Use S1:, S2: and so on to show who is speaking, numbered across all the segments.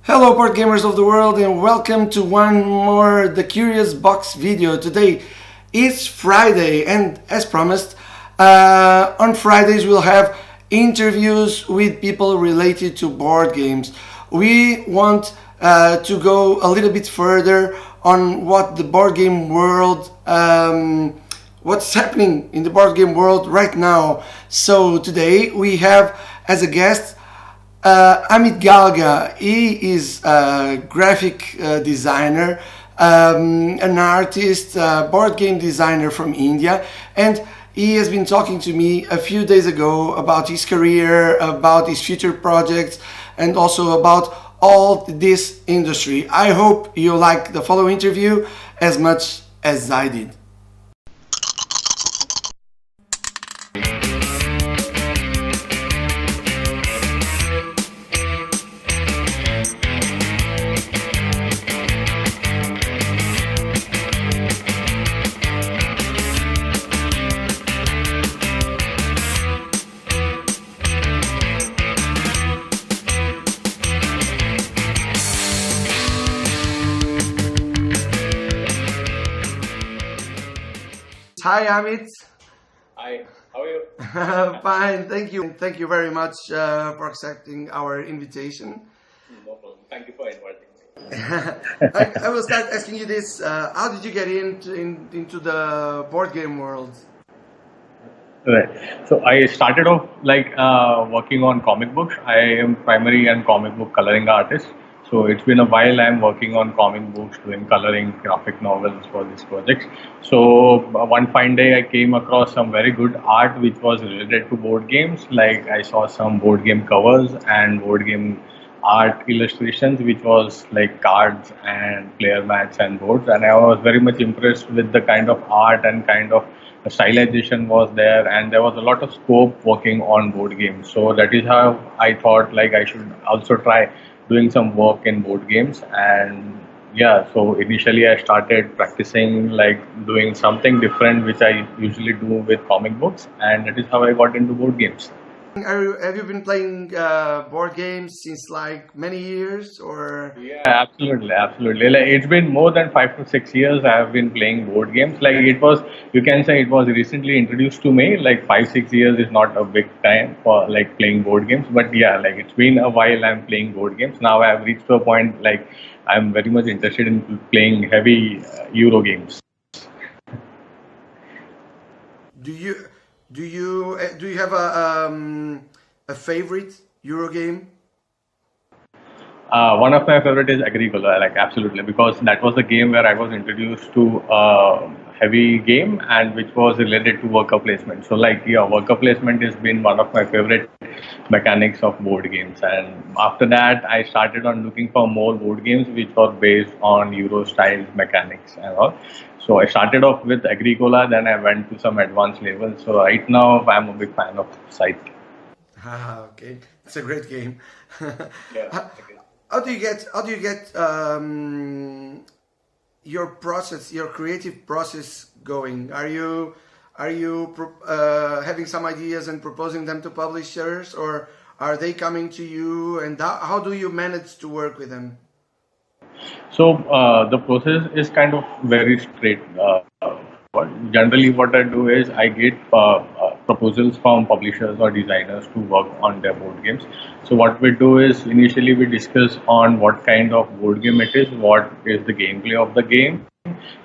S1: Hello board gamers of the world and welcome to one more The Curious Box video. Today is Friday and as promised on Fridays we'll have interviews with people related to board games. We want to go a little bit further on what the board game world what's happening in the board game world right now. So today we have as a guest Amit Ghadge. He is a graphic designer, an artist, board game designer from India, and he has been talking to me a few days ago about his career, about his future projects, and also about all this industry. I hope you like the follow interview as much as I did. Hi, Amit.
S2: Hi, how are you?
S1: Fine, thank you. Thank you very much for accepting our invitation.
S2: No problem. Thank you for inviting me.
S1: I will start asking you this: how did you get into the board game world?
S2: Right. So I started off working on comic books. I am primary and comic book coloring artist. So it's been a while I'm working on comic books, doing coloring, graphic novels for these projects. So one fine day I came across some very good art which was related to board games. Like I saw some board game covers and board game art illustrations which was like cards and player mats and boards, and I was very much impressed with the kind of art and kind of stylization was there, and there was a lot of scope working on board games. So that is how I thought like I should also try doing some work in board games. And yeah, so initially I started practicing like doing something different which I usually do with comic books, and that is how I got into board games.
S1: Have you been playing board games since like many years, or?
S2: Yeah, absolutely, absolutely. Like it's been more than 5 to 6 years I have been playing board games. Like it was, you can say it was recently introduced to me. Like 5 6 years is not a big time for like playing board games, but yeah, like it's been a while I'm playing board games. Now I have reached to a point like I'm very much interested in playing heavy Euro games.
S1: Do you do you have a favorite Euro game?
S2: One of my favorite is Agricola, like absolutely, because that was the game where I was introduced to heavy game and which was related to worker placement. So like yeah, worker placement has been one of my favorite mechanics of board games. And after that, I started on looking for more board games which were based on Euro style mechanics and all. So I started off with Agricola, then I went to some advanced levels. So right now, I'm a big fan of Scythe.
S1: Ah, okay, it's a great game.
S2: Yeah.
S1: how, how do you get your process, your creative process going? Are you having some ideas and proposing them to publishers, or are they coming to you? And how do you manage to work with them?
S2: So the process is kind of very straight. Generally, what I do is I get proposals from publishers or designers to work on their board games. So what we do is initially we discuss on what kind of board game it is, what is the gameplay of the game,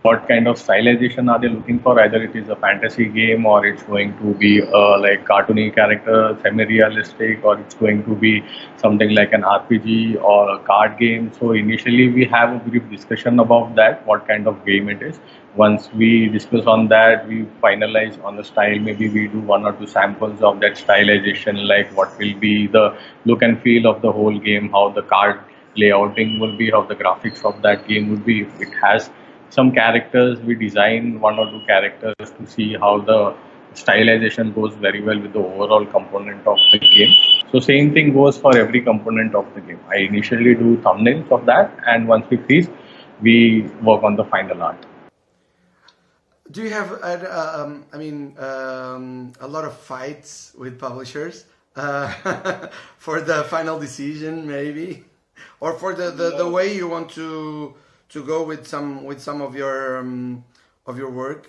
S2: what kind of stylization are they looking for, either it is a fantasy game or it's going to be like cartoony character, semi-realistic, or it's going to be something like an RPG or a card game. So initially we have a brief discussion about that, what kind of game it is. Once we discuss on that, we finalize on the style. Maybe we do one or two samples of that stylization, like what will be the look and feel of the whole game, how the card layouting will be, how the graphics of that game would be. If it has some characters, we design one or two characters to see how the stylization goes very well with the overall component of the game. So same thing goes for every component of the game. I initially do thumbnails of that, and once we finish, we work on the final art.
S1: Do you have, a lot of fights with publishers for the final decision, maybe, or for the
S2: No.
S1: way you want to go with some of your work?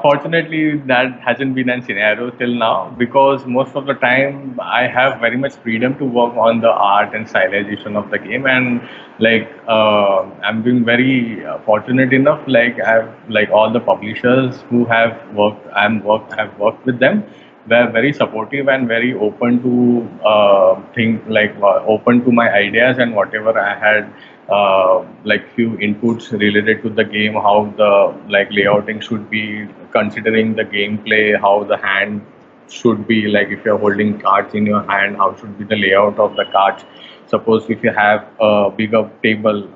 S2: Fortunately, that hasn't been a scenario till now because most of the time I have very much freedom to work on the art and stylization of the game, and I'm being very fortunate enough. Like I've like all the publishers who have worked with them. They're very supportive and very open to open to my ideas and whatever I had like few inputs related to the game, how the like layouting should be, considering the gameplay, how the hand should be, like if you're holding cards in your hand, how should be the layout of the cards. Suppose if you have a bigger table,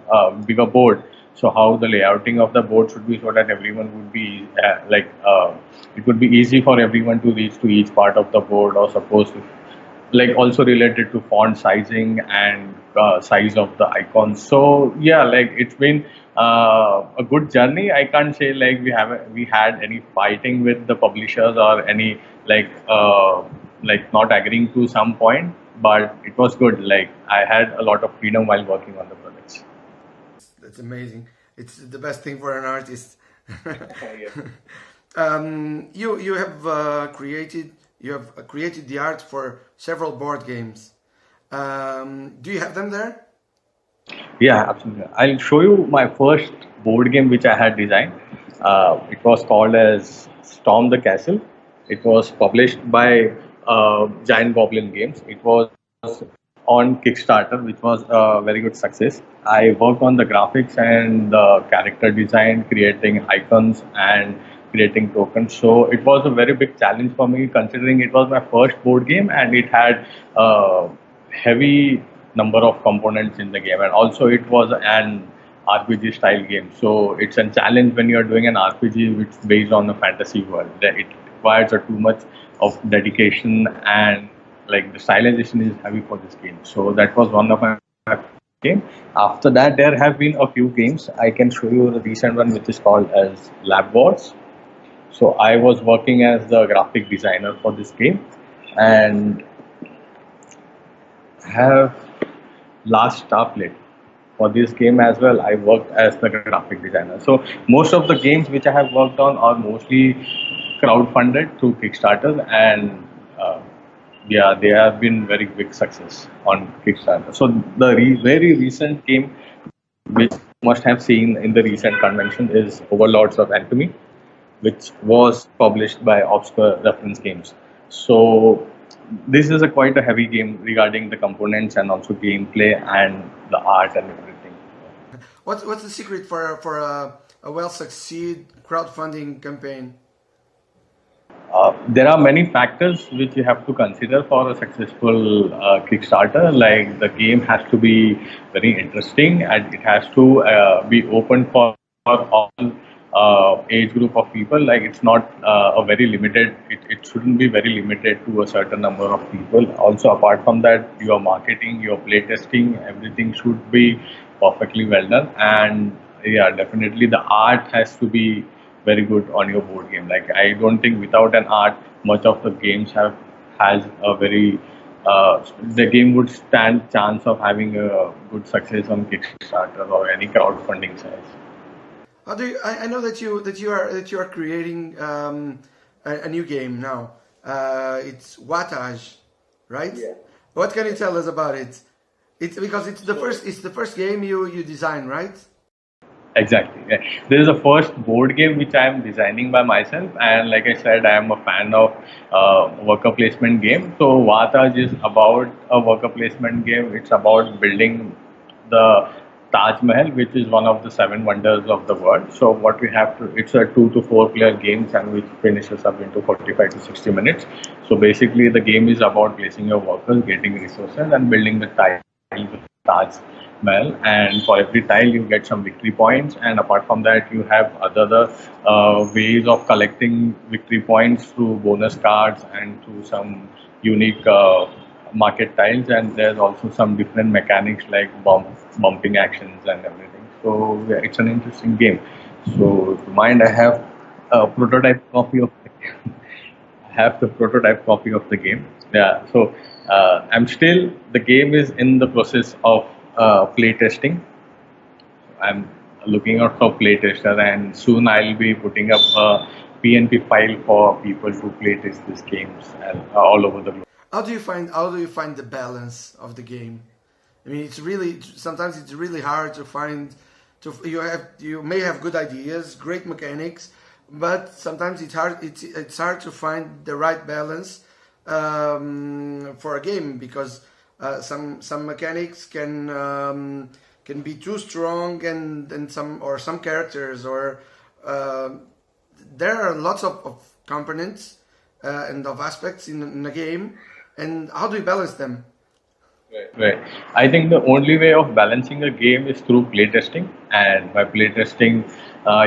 S2: bigger board, so how the layouting of the board should be so that everyone would be it would be easy for everyone to reach to each part of the board. Or suppose if like also related to font sizing and size of the icons. So yeah, like it's been a good journey. I can't say like we had any fighting with the publishers or any like not agreeing to some point, but it was good. Like I had a lot of freedom while working on the projects.
S1: That's amazing. It's the best thing for an artist.
S2: Yeah.
S1: You have created the art for several board games. Do you have them there?
S2: Yeah, absolutely. I'll show you my first board game which I had designed. It was called as Storm the Castle. It was published by Giant Goblin Games. It was on Kickstarter, which was a very good success. I worked on the graphics and the character design, creating icons and creating tokens. So it was a very big challenge for me, considering it was my first board game and it had heavy number of components in the game, and also it was an RPG style game. So it's a challenge when you're doing an RPG which is based on a fantasy world. That it requires a too much of dedication, and like the stylization is heavy for this game. So that was one of my game. After that, there have been a few games. I can show you the recent one which is called as Lab Wars. So I was working as the graphic designer for this game, and have last Starfleet. For this game as well, I worked as the graphic designer. So most of the games which I have worked on are mostly crowdfunded through Kickstarter, and yeah, they have been very big success on Kickstarter. So the very recent game which you must have seen in the recent convention is Overlords of Alchemy, which was published by Obscure Reference Games. So this is a quite a heavy game regarding the components and also gameplay and the art and everything.
S1: What's the secret for a well succeed crowdfunding campaign?
S2: There are many factors which you have to consider for a successful Kickstarter. Like the game has to be very interesting and it has to be open for all age group of people. Like it's not a very limited. It shouldn't be very limited to a certain number of people. Also, apart from that, your marketing, your playtesting, everything should be perfectly well done. And yeah, definitely the art has to be very good on your board game. Like I don't think without an art, much of the games have has a very the game would stand chance of having a good success on Kickstarter or any crowdfunding sites.
S1: How do you, I know that you are creating a new game now. It's Wattage, right?
S2: Yeah.
S1: What can you tell us about it? It's because it's the first game you design, right?
S2: Exactly. Yeah. This is the first board game which I am designing by myself, and like I said, I am a fan of worker placement game. So Vataj is about a worker placement game. It's about building the Taj Mahal, which is one of the seven wonders of the world. So what we have to, it's a 2 to 4 player game, and which finishes up into 45 to 60 minutes. So basically, the game is about placing your workers, getting resources, and building the Taj Mahal, and for every tile you get some victory points, and apart from that you have other ways of collecting victory points through bonus cards and through some unique market tiles, and there's also some different mechanics like bumping actions and everything. So yeah, it's an interesting game. So to mind, I have a prototype copy of I have the prototype copy of the game. Yeah, so I'm still, the game is in the process of play testing. I'm looking out for play tester, and soon I'll be putting up a PNP file for people to play test these games and, all over the globe.
S1: How do you find the balance of the game? I mean, it's really sometimes it's really hard to find. You may have good ideas, great mechanics, but sometimes it's hard to find the right balance for a game because some mechanics can be too strong and some characters or uh, there are lots of components and of aspects in a game, and how do you balance them?
S2: Right. I think the only way of balancing a game is through playtesting, and by playtesting,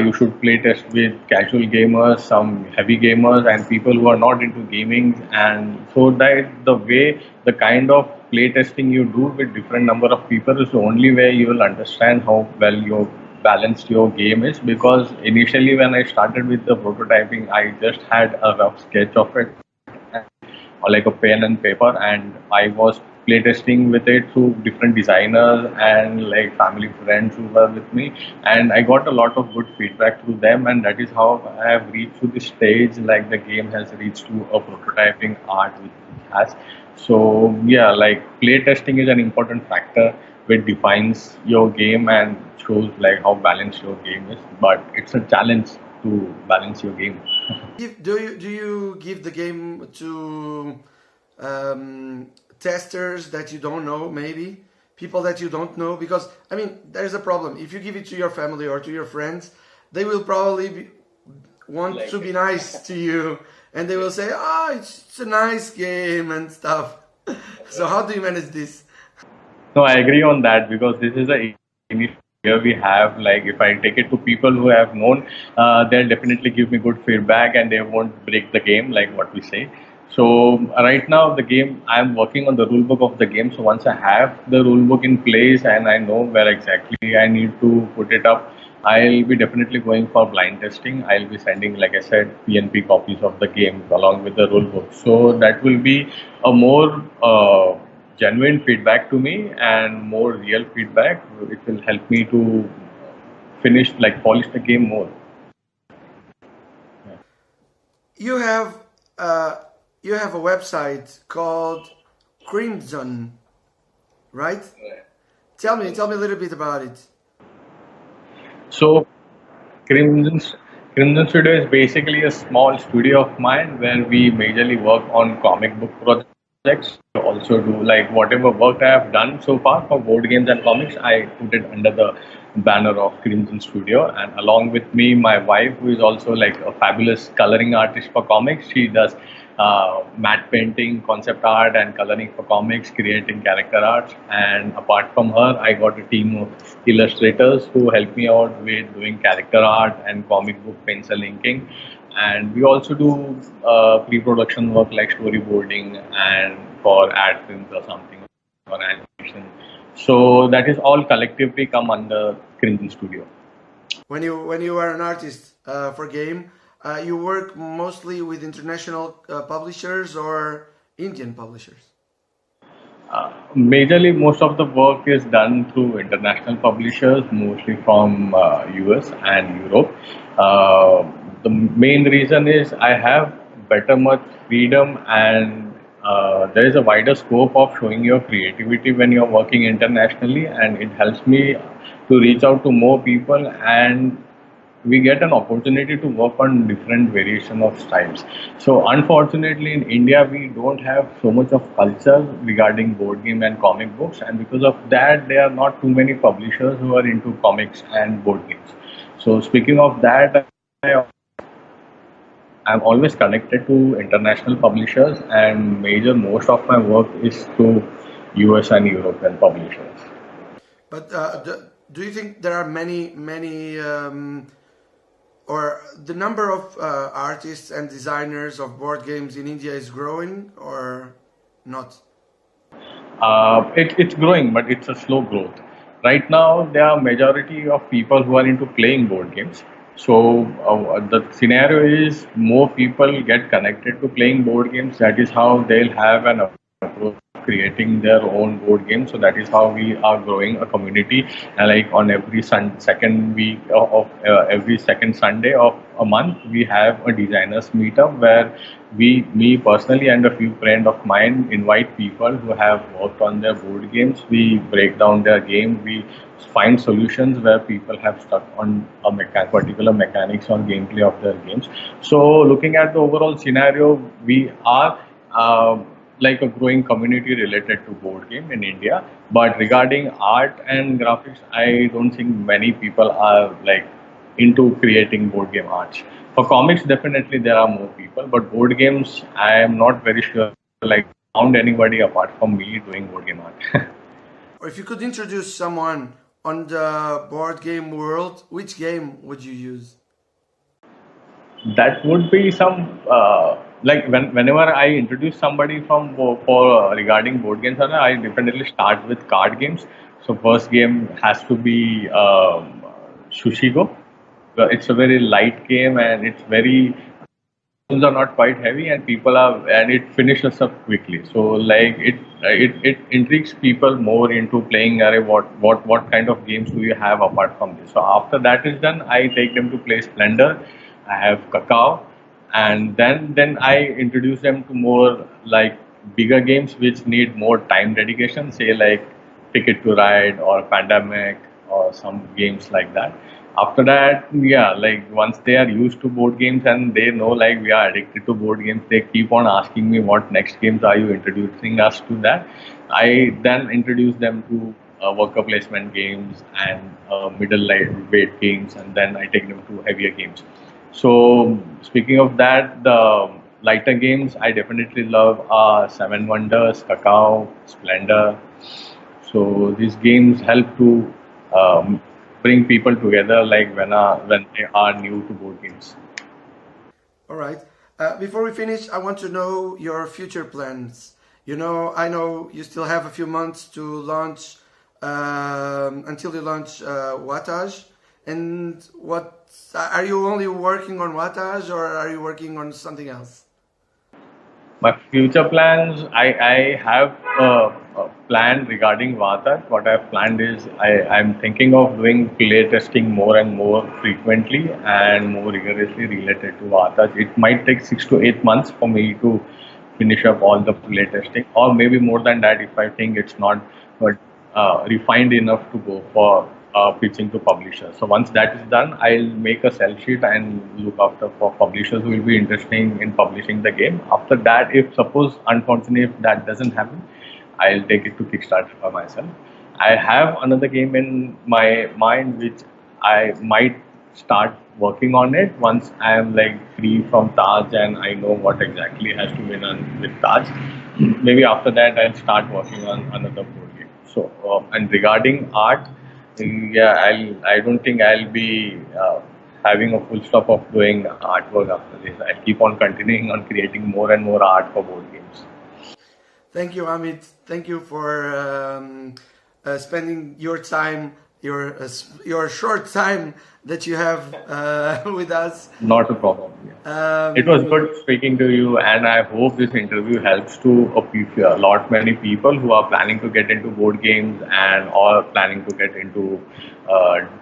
S2: you should playtest with casual gamers, some heavy gamers, and people who are not into gaming. And so that the way, the kind of playtesting you do with different number of people is the only way you will understand how well your balanced your game is. Because initially, when I started with the prototyping, I just had a rough sketch of it or like a pen and paper, and I was playtesting with it through different designers and like family friends who were with me, and I got a lot of good feedback through them, and that is how I have reached to this stage, like the game has reached to a prototyping art which it has. So yeah, like playtesting is an important factor which defines your game and shows like how balanced your game is, but it's a challenge to balance your game.
S1: Do you give the game to testers that you don't know, maybe people that you don't know? Because I mean, there's a problem. If you give it to your family or to your friends, they will probably want to be nice to you, and they will say, "Ah, it's a nice game and stuff." So how do you manage this?
S2: No, I agree on that because this is a initial fear we have. Like, if I take it to people who have known, they'll definitely give me good feedback and they won't break the game, like what we say. So, right now, the game, I'm working on the rule book of the game. So, once I have the rule book in place and I know where exactly I need to put it up, I'll be definitely going for blind testing. I'll be sending, like I said, PNP copies of the game along with the rule book. So, that will be a more genuine feedback to me and more real feedback. It will help me to finish, like polish the game more.
S1: You have uh, you have a website called Crimson, right? Tell me a little bit about it.
S2: So Crimson Crimson Studio is basically a small studio of mine where we majorly work on comic book projects. We also do like whatever work I have done so far for board games and comics, I put it under the banner of Crimson Studio. And along with me, my wife, who is also like a fabulous coloring artist for comics, she does matte painting, concept art, and coloring for comics, creating character arts. And apart from her, I got a team of illustrators who help me out with doing character art and comic book pencil inking. And we also do pre-production work like storyboarding and for ad films or something or animation. So that is all collectively come under Crimson Studio.
S1: When you are an artist for game, you work mostly with international publishers or Indian publishers.
S2: Majorly, most of the work is done through international publishers, mostly from US and Europe. The main reason is I have better much freedom, and there is a wider scope of showing your creativity when you're working internationally, and it helps me to reach out to more people, and we get an opportunity to work on different variation of styles. So unfortunately in India we don't have so much of culture regarding board game and comic books, and because of that there are not too many publishers who are into comics and board games. So speaking of that, I'm always connected to international publishers, and major most of my work is through US and European publishers.
S1: But do you think there are many or the number of artists and designers of board games in India is growing or not?
S2: It's growing, but it's a slow growth. Right now, there are majority of people who are into playing board games. So the scenario is more people get connected to playing board games. That is how they'll have an approach of creating their own board games. So that is how we are growing a community. And like on every second week of every second Sunday of a month, we have a designers meetup where me personally and a few friends of mine invite people who have worked on their board games. We break down their game. We find solutions where people have stuck on a particular mechanics or gameplay of their games. So looking at the overall scenario, we are like a growing community related to board game in India. But regarding art and graphics, I don't think many people are like into creating board game arts. For comics, definitely there are more people, but board games, I am not very sure. Like found anybody apart from me doing board game art.
S1: Or if you could introduce someone on the board game world, which game would you use?
S2: That would be some like whenever I introduce somebody from for regarding board games, I definitely start with card games. So first game has to be Sushigo. It's a very light game and it's very rules are not quite heavy and people are and it finishes up quickly. So like it intrigues people more into playing. Array, what kind of games do you have apart from this? So after that is done, I take them to play Splendor. I have Cacao, and then I introduce them to more like bigger games which need more time dedication. Say like Ticket to Ride or Pandemic or some games like that. After that, yeah, like once they are used to board games and they know like we are addicted to board games, they keep on asking me what next games are you introducing us to that. I then introduce them to worker placement games and middle weight games, and then I take them to heavier games. So speaking of that, the lighter games I definitely love are Seven Wonders, Cacao, Splendor. So these games help to bring people together, like when they are new to board games.
S1: All right. Before we finish, I want to know your future plans. You know, I know you still have a few months to launch until you launch Wattage. And what are you only working on Wattage or are you working on something else?
S2: My future plans, I have a plan regarding Vata. What I've planned is I'm thinking of doing play testing more and more frequently and more rigorously related to Vata. It might take 6 to 8 months for me to finish up all the play testing, or maybe more than that if I think it's not refined enough to go for pitching to publishers. So once that is done, I'll make a sell sheet and look after for publishers who will be interested in publishing the game. After that, if suppose unfortunately if that doesn't happen, I'll take it to Kickstarter for myself. I have another game in my mind which I might start working on it once I am like free from Taj and I know what exactly has to be done with Taj. Maybe after that I'll start working on another board game. So and regarding art, yeah, I don't think I'll be having a full stop of doing artwork after this. I'll keep on continuing on creating more and more art for board games.
S1: Thank you, Amit. Thank you for spending your time, your short time that you have with us.
S2: Not a problem. Yeah. It was good speaking to you, and I hope this interview helps to a lot many people who are planning to get into board games and or planning to get into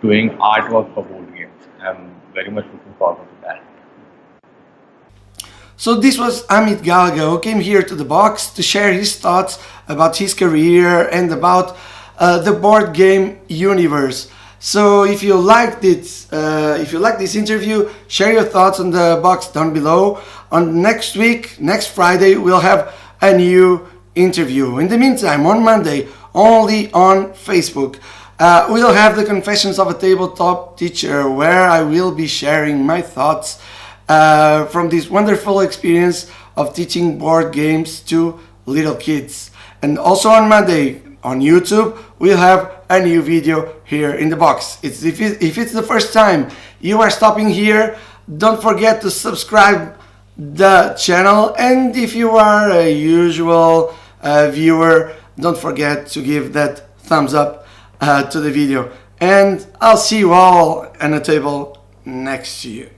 S2: doing artwork for board games. I'm very much looking forward to that.
S1: So this was Amit Ghadge, who came here to the box to share his thoughts about his career and about the board game universe. So if you liked it, if you like this interview, share your thoughts on the box down below. On next week, next Friday, we'll have a new interview. In the meantime, on Monday, only on Facebook, we'll have the Confessions of a Tabletop Teacher, where I will be sharing my thoughts from this wonderful experience of teaching board games to little kids. And also on Monday on YouTube, we'll have a new video here in the box. If it's the first time you are stopping here, don't forget to subscribe the channel, and if you are a usual viewer, don't forget to give that thumbs up to the video. And I'll see you all on the table next to you.